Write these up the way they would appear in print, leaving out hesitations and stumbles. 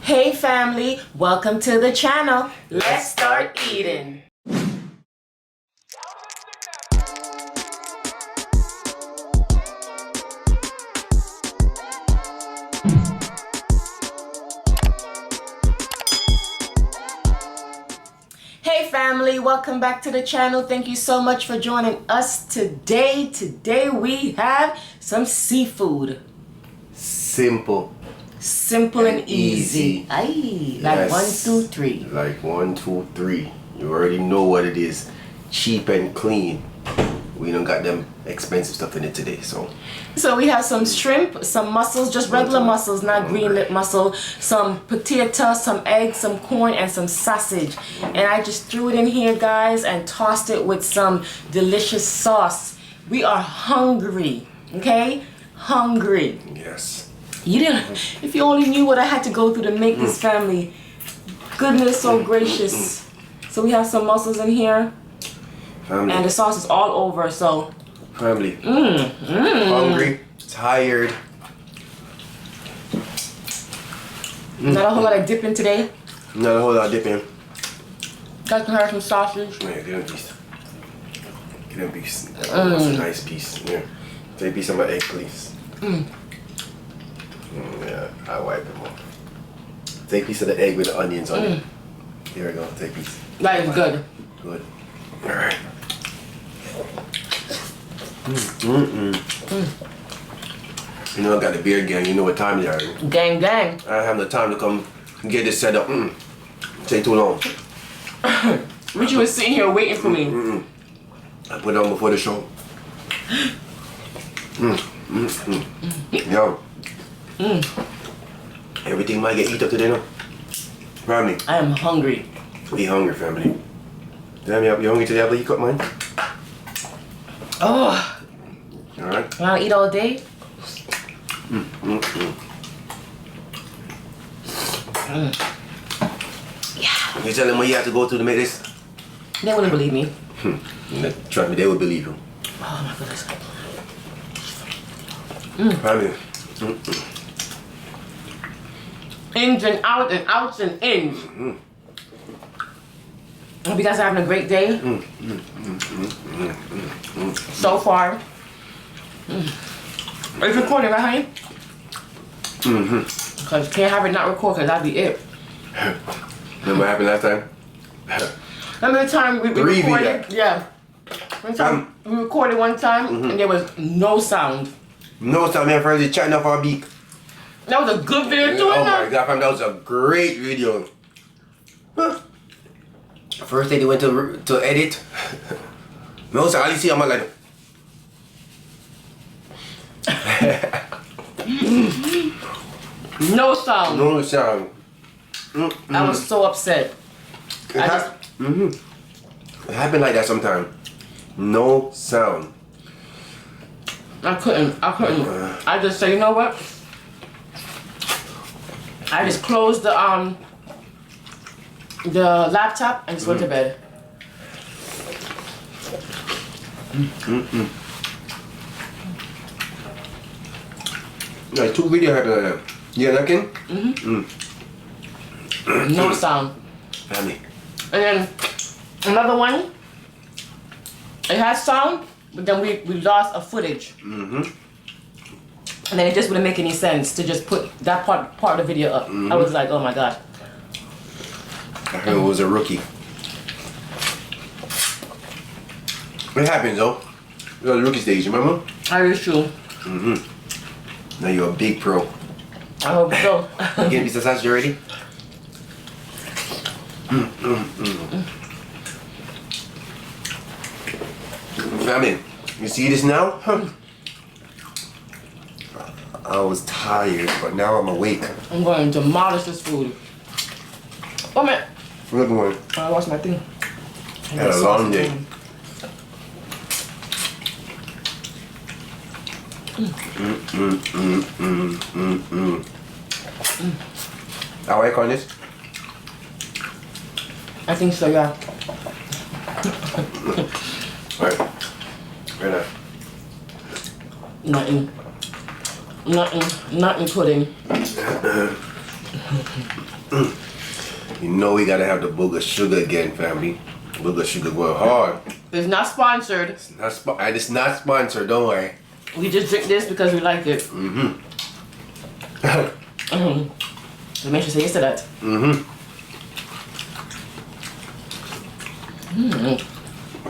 Hey family, welcome to the channel. Let's start eating. Hey family, welcome back to the channel. Thank you so much for joining us today. Today we have some seafood. Simple and easy. Aye, like yes. 1, 2, 3. Like 1, 2, 3. You already know what it is. Cheap and clean. We don't got them expensive stuff in it today, so we have some shrimp, some mussels, just regular mussels, not green lip mussel, some potato, some eggs, some corn, and some sausage. And I just threw it in here, guys, and tossed it with some delicious sauce. We are hungry, okay? Hungry. yes. You didn't, if you only knew what I had to go through to make this family. Goodness so gracious. So we have some mussels in here. Family. And the sauce is all over, so. Family. Hungry, tired. Not a whole lot of dipping today. Not a whole lot of dipping. Guys can have some sausage. Yeah, get a piece. Get a piece. That's a nice piece. Yeah. Take a piece of my egg, please. Yeah, I wipe them off. Take a piece of the egg with the onions on it. Here we go. Take a piece. That is good. Good. All right. You know I got the beard gang. You know what time it is. Gang, gang. I have no time to come get this set up. Take too long. Richie was sitting here waiting for me. I put it on before the show. Yo. Everything might get eaten up today, no? Family. I am hungry. Be hungry, family. Damn, you hungry today? But you cut mine. Oh. All right. Can I eat all day? Yeah. You tell them what you have to go through to make this? They wouldn't believe me. Trust me, they would believe you. Oh my goodness. Family. Ins and outs and outs and ins. Hope you guys are having a great day. So far. It's recording, right, honey? Because you can't have it not record, because that'd be it. Remember what happened last time? Remember the time we recorded? Yeah. One time we recorded one time and there was no sound. No sound, man. Friends, chatting off our beak. That was a good video too. Oh my god, fam, that was a great video. First day they went to edit. No sound, I see I'm like. No sound. No sound. I was so upset. It happened like that sometimes. No sound. I couldn't. I just said, you know what? I just closed the laptop and just went to bed. Like 2 videos happened like that. You got nothing? No sound. Family. And then another one. It had sound, but then we lost a footage. And then it just wouldn't make any sense to just put that part of the video up. I was like, oh my god. I heard it was a rookie. What happens though? You're on the rookie stage, remember? That is true. Now you're a big pro. I hope so. You getting piece of sausage already? Family, you see this now? I was tired, but now I'm awake. I'm going to demolish this food. Oh man. Look one. I lost my thing. Had a long day. I work on this? I think so, yeah. Right. Right now. Nothing pudding. You know we gotta have the booger sugar again, family. Booger sugar going hard. It's not sponsored. It's not sponsored, don't worry. We just drink this because we like it. So make sure you say yes to that.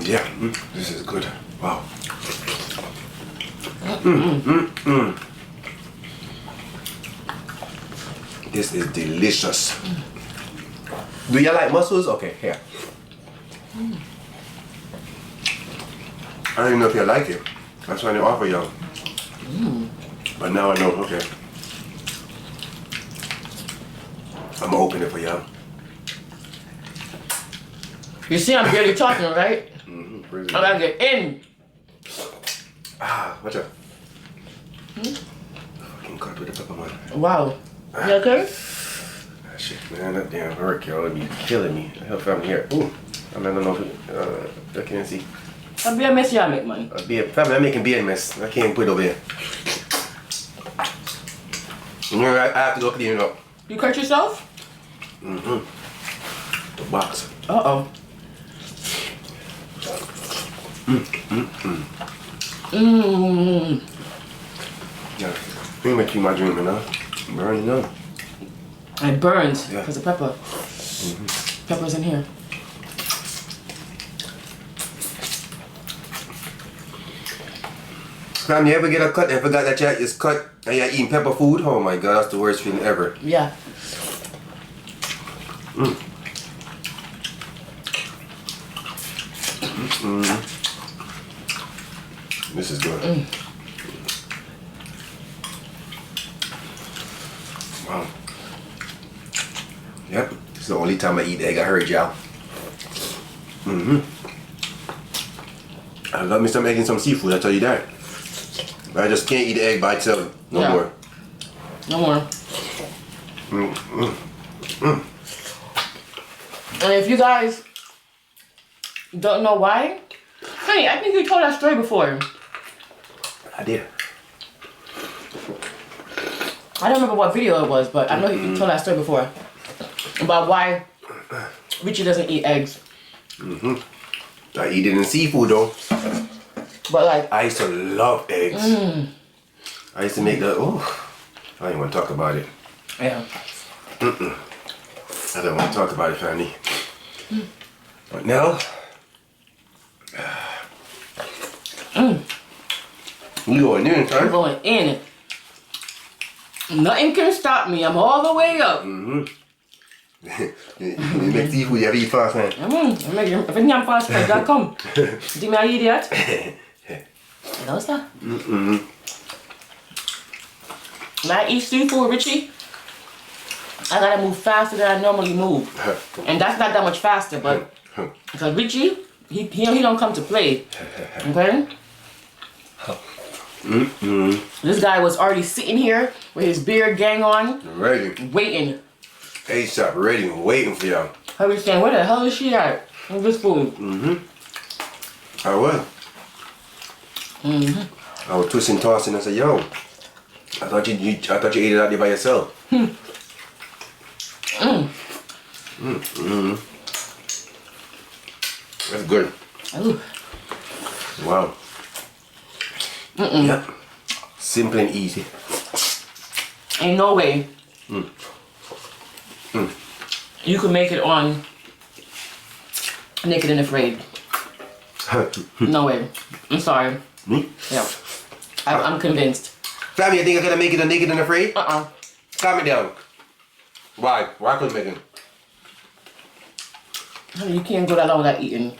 Yeah, this is good. Wow. This is delicious. Do you like mussels? Okay, here. I don't even know if you like it. That's why they offer y'all. But now I know, okay. I'm gonna open it for y'all. You see I'm barely talking, right? I I gotta get in. Watch out. Fucking cut with the pepper, man. Wow. You okay? Shit, man, that damn hurt, y'all. It'd be killing me. I hope I'm here. Ooh, I don't know if I can't see. I'll be a mess you make, man. I'm making beer mess. I can't put it over here. I have to go clean it up. You cut yourself? The box. Uh-oh. Yeah, bring me to my drink, man. Burning up. It burns Yeah. because of pepper. Pepper's in here. Fam, you ever get a cut and forgot that you is cut and you're eating pepper food? Oh my god, that's the worst feeling ever. Yeah. This is good. Wow. Yep, it's the only time I eat egg. I heard y'all. I love me some egg and some seafood, I tell you that. But I just can't eat egg by itself no Yeah. more. No more. And if you guys don't know why, honey, I think you told that story before. I did. I don't remember what video it was, but I know you told that story before. About why Richie doesn't eat eggs. I eat it in seafood though. But like, I used to love eggs. I used to make the, I don't even want to talk about it. yeah. I don't want to talk about it, family. But now, we going in, I'm son. going in. Nothing can stop me. I'm all the way up. You make seafood, you have to eat fast, man. If I'm fast, God come. Do me an idiot? You know that? When I eat seafood, Richie, I gotta move faster than I normally move. And that's not that much faster, but because Richie, he don't come to play. Okay? This guy was already sitting here with his beard gang on, Ready. waiting. ASAP, ready, waiting for y'all. I was saying, where the hell is she at? With this food? I was. I was twisting, tossing. I said, "Yo, I thought you ate it out there by yourself." That's good. Ooh. Wow. Yep. Simple and easy. Ain't no way you could make it on Naked and Afraid. No way. I'm sorry. Me? Yeah. I'm convinced. Family, you think I'm gonna make it on Naked and Afraid? Uh-uh. Calm it down. Why? Why couldn't make it? Honey, you can't go that long without eating.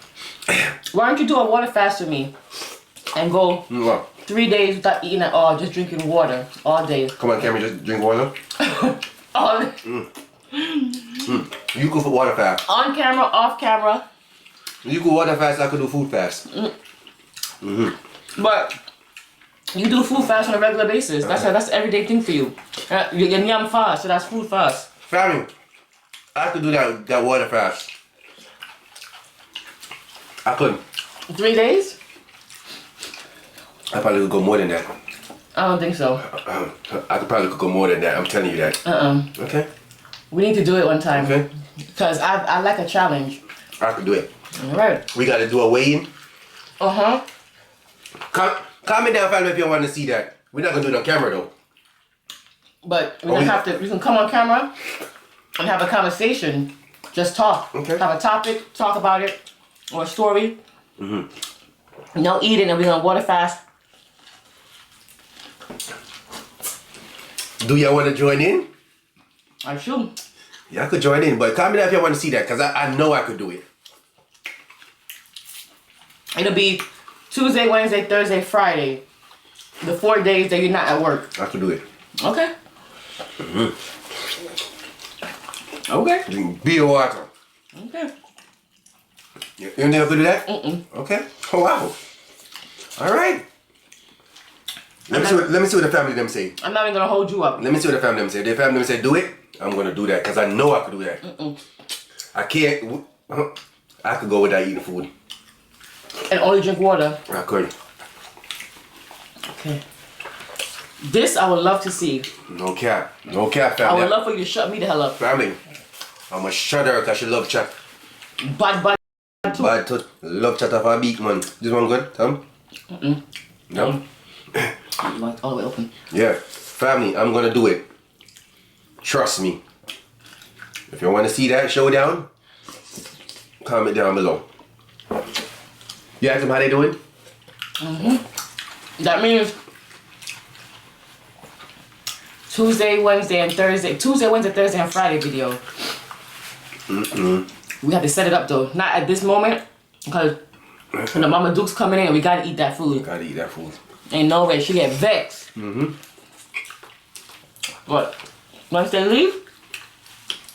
Why don't you do a water fast with me and go What? 3 days without eating at all, just drinking water all day. Come on, Cameron, just drink water. All day. You go for water fast. On camera, off camera. You go water fast, I could do food fast. But you do food fast on a regular basis. That's an everyday thing for you. You yum fast, so that's food fast. Family, I could do that water fast. I couldn't. 3 days? I probably could go more than that. I don't think so. I could probably go more than that. I'm telling you that. Okay. We need to do it one time. Okay. Because I like a challenge. I can do it. All right. We gotta do a weigh-in. Uh-huh. Comment down, family, if you want to see that. We're not gonna do it on camera though. But we don't have to. You can come on camera and have a conversation. Just talk. Okay. Have a topic. Talk about it. Or a story. No eating, and we're gonna water fast. Do y'all want to join in? I should. Yeah, I could join in, but comment down if you want to see that, because I know I could do it. It'll be Tuesday, Wednesday, Thursday, Friday. The 4 days that you're not at work. I could do it. Okay. Okay. Drink beer water. Okay. You don't have to do that? Okay. Oh, wow. All right. Let me see what the family them say. I'm not even gonna hold you up. Let me see what the family them say. If the family them say do it, I'm gonna do that because I know I could do that. I can't. I could go without eating food. And only drink water. I could. Okay. This I would love to see. No cap. No cap, family. I would love for you to shut me the hell up. Family. I'm a shut her because she love chat. Bad. Bad to love chat off her beak, man. This one good, Tom? No? All the way open. Yeah. Family, I'm gonna do it. Trust me. If you want to see that showdown, comment down below. You ask them how they doing? That means Tuesday, Wednesday, and Thursday. Tuesday, Wednesday, Thursday, and Friday video. We have to set it up though. Not at this moment, because when the Mama Duke's coming in, we gotta eat that food. Gotta eat that food. Ain't no way she get vexed. But once they leave,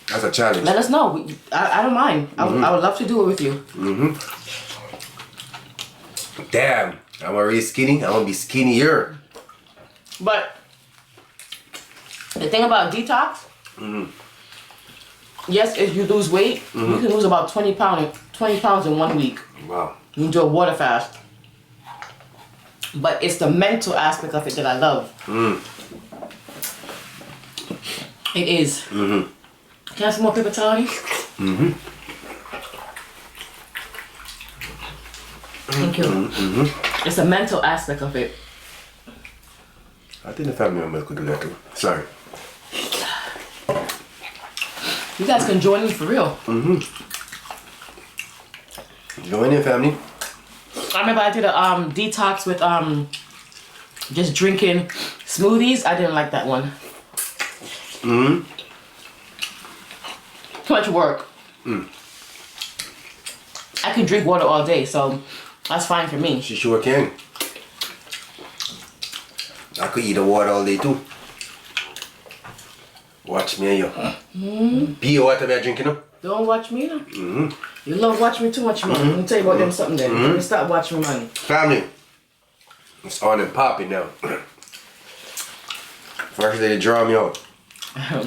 that's a challenge. let us know. I don't mind. I would love to do it with you. Damn, I'm already skinny. I'm gonna be skinnier. But the thing about detox, yes, if you lose weight, you can lose about 20 pounds in 1 week. Wow. You can do a water fast. But it's the mental aspect of it that I love. It is. Can I have some more paper towel? Thank you. It's a mental aspect of it. I think the family member could do that too. Sorry. You guys can join me for real. Join in, family. I remember I did a detox with just drinking smoothies. I didn't like that one. Too much work. I can drink water all day, so that's fine for me. She sure can. I could eat the water all day too. Watch me and you. P.O. what am I drinking up? Don't watch me now. You love watching me too much, man. Let me tell you about them something then. Let me stop watching me, man. Family. It's on and popping now. First they draw me out. I'm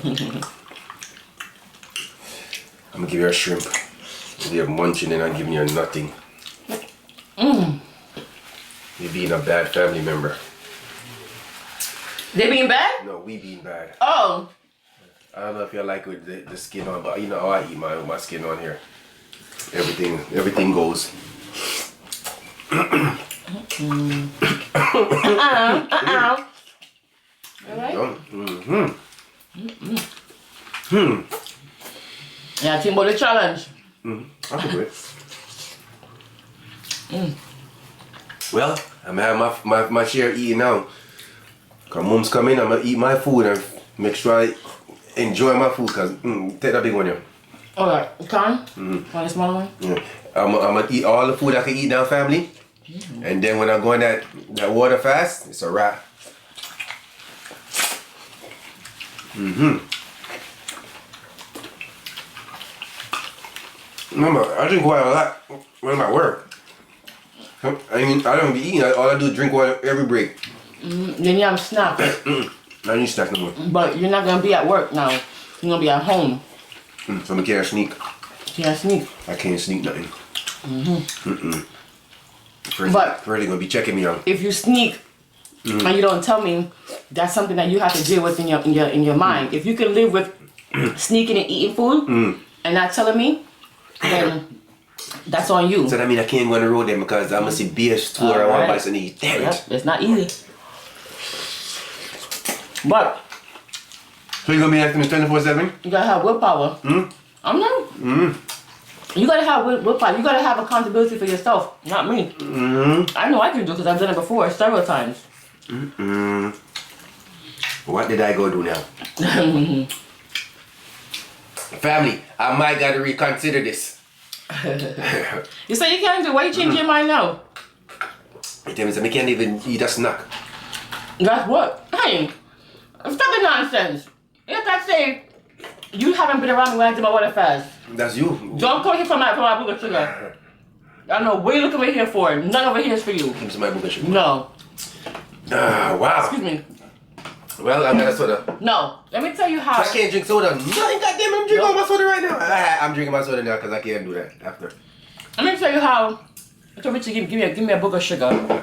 gonna give you a shrimp. You're munching and I'm giving you nothing. You're being a bad family member. They being bad? No, we being bad. Oh. I don't know if you like with the skin on, but you know how I eat mine with my skin on here. Everything goes. Alright? Yeah, think about the challenge. I can do it. Well, I'm gonna have my share eating now. Cause mom's coming, I'm gonna eat my food and make sure I enjoy my food. Cause take that big one here. Alright, can? Want a smaller one? Yeah. I'm gonna eat all the food I can eat now, family. And then when I go on that water fast, it's a wrap. Remember, I drink water a lot when I'm at work. I mean, I don't be eating. All I do is drink water every break. Then you have a snack. I don't need snack no more. But you're not gonna be at work now. You're gonna be at home. So I can't sneak. You can't sneak. I can't sneak nothing. But First gonna be checking me out. if you sneak and you don't tell me, that's something that you have to deal with in your mind. If you can live with sneaking and eating food and not telling me, then that's on you. So that means I can't go on the road then because I'm gonna see beers tour around one place and eat. Damn it. Yep, it's not easy. But So you gonna be acting 24/7? you gotta have willpower. I'm not. You gotta have willpower. You gotta have accountability for yourself, not me. I know I can do because I've done it before several times. What did I go do now? Family, I might gotta reconsider this. You say you can't do it. Why you change your mind now? You tell me something, I can't even eat a snack. That's what? Hey, stop the nonsense. If I say you haven't been around me when I did my water fast, That's you. don't come here for my book of sugar. I don't know what you look over here for. None over here is for you. Give me some of my book of sugar. No. Wow. Excuse me. Well, I got a soda. No. Let me tell you how. I can't drink soda. No, goddamn, I'm drinking all my soda right now. I'm drinking my soda now because I can't do that after. Let me tell you how. I told Richard, give me a book of sugar.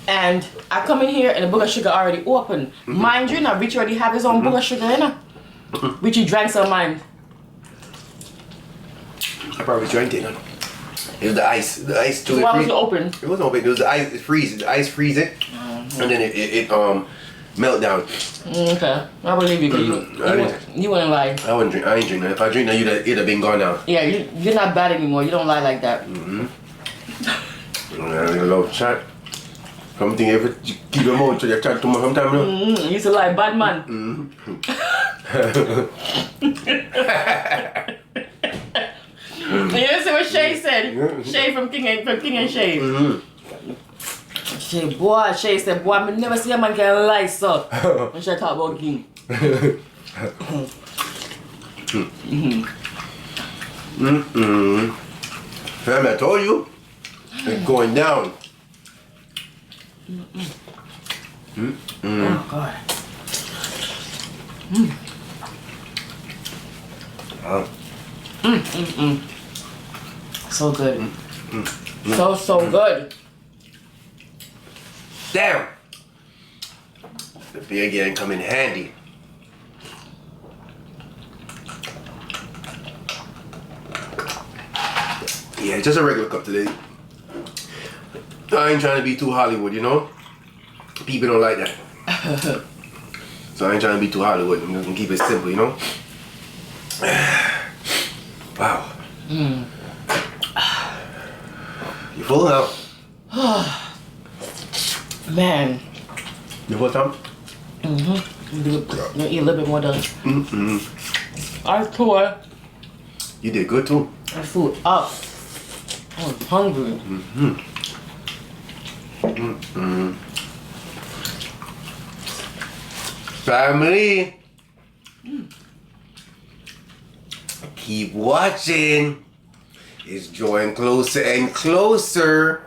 And I come in here and the book of sugar already open. Mind you, now Richie already have his own book of sugar in it. Richie drank some mine. I probably drank it. It was the ice. The ice too. So why was it open? It wasn't open. It was the ice. It freezes. The ice freeze it, and then it melt down. Okay, I believe you. You wouldn't lie. I wouldn't drink. I ain't drink that. If I drink that, it'd have been gone now. Yeah, you're not bad anymore. You don't lie like that. A little chat. Something ever keep your mouth so you chat too much sometimes. You used to lie, bad man. You see what Shay said? Shay from King and Shay. Shay said, boy, I never see a man can lie, so. When Shay talk about King. Fam, I told you, it's going down. Oh, God. So good. So good. Damn! The beer getting come in handy. Yeah, just a regular cup today. I ain't trying to be too Hollywood, you know? People don't like that. So I ain't trying to be too Hollywood. I'm just gonna keep it simple, you know? Wow. You full now? Man. You full, Tom? You eat a little bit more done. I tore You did good too. the food up. I was hungry. Family. Keep watching. It's drawing closer and closer.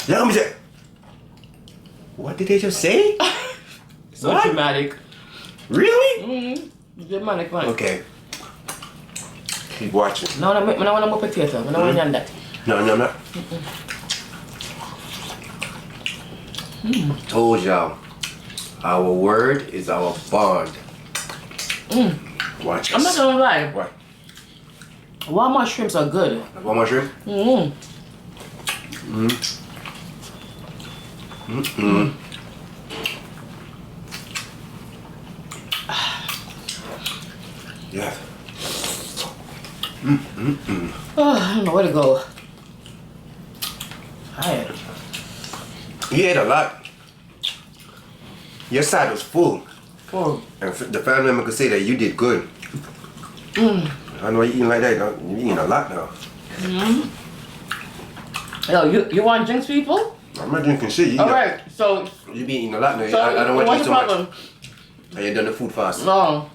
Let me say. What did they just say? So What? dramatic. Really? Dramatic, man. Okay. Keep watching. No, I want more potato. I don't want that. No, no. Told y'all. Our word is our bond. Watch us. I'm not gonna lie. What? Walmart shrimps are good. One more shrimp? Yeah. Oh, I don't know where to go. Tired. You ate a lot. Your side was full. Oh. And the family member could say that you did good. I know you eating like that. You're eating a lot now. Yo, you want drinks, people? I'm not drinking shit. You Alright, so You be eating a lot now. So, I don't want to what's eat the so problem? much. And you done the food fast. No.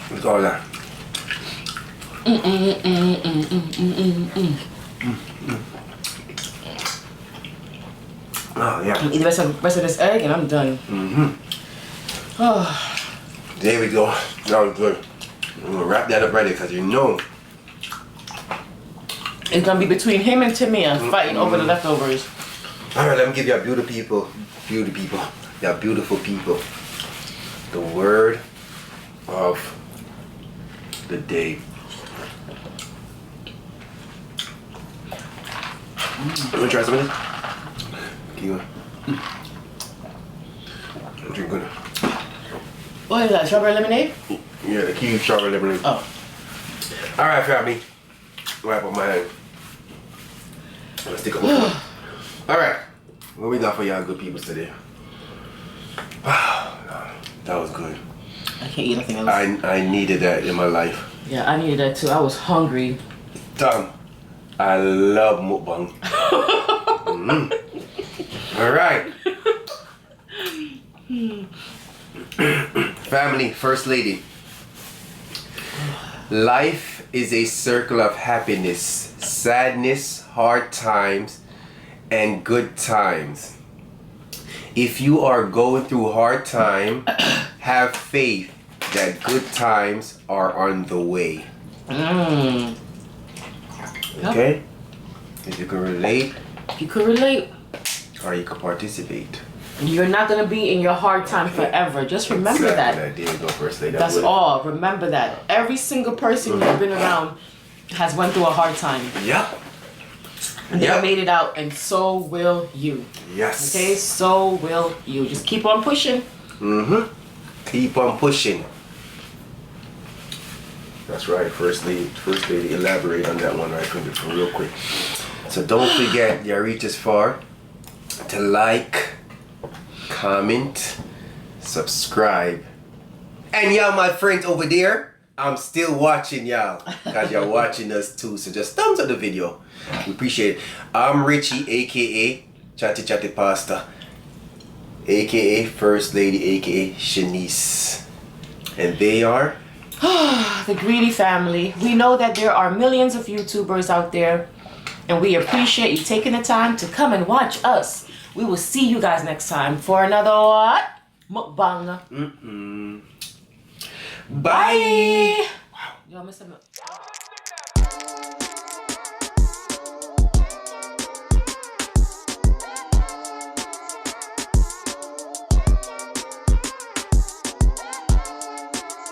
Look at all that. Oh, yeah. Eat the rest of this egg and I'm done. Oh. There we go. That was good. I'm going to wrap that up right there because you know It's gonna be between him and Tamia fighting over the leftovers. All right, let me give y'all beautiful people, y'all beautiful people, the word of the day. You wanna try some of this? Keep I'm drinking. What is that? Strawberry lemonade? Yeah, the kiwi strawberry lemonade. Oh. All right, family. Wipe up my hand. Let's take a look. All right, what we got for y'all good people today? Wow, that was good. I can't eat anything else. I needed that in my life. Yeah, I needed that too. I was hungry. Damn, I love mukbang. All right. Family, first lady. Life is a circle of happiness, sadness, hard times, and good times. If you are going through hard time, have faith that good times are on the way. Okay? If you can relate. You could relate. Or you can participate. You're not gonna be in your hard time forever. Just remember that. There you go, first lady. That's all. Remember that. Every single person you've been around has went through a hard time. Yeah. And they made it out, and so will you. Yes. Okay, so will you. Just keep on pushing. Keep on pushing. That's right, first lady, elaborate on that one right from real quick. So don't forget, you reach as far to like, comment, subscribe. And y'all, my friends over there, I'm still watching y'all because y'all watching us too. So just thumbs up the video. We appreciate it. I'm Richie, aka Chatty Pasta, aka First Lady, aka Shanice. And they are the Greedy Family. We know that there are millions of YouTubers out there, and we appreciate you taking the time to come and watch us. We will see you guys next time for another what? Mukbang. Bye. Wow. Y'all miss a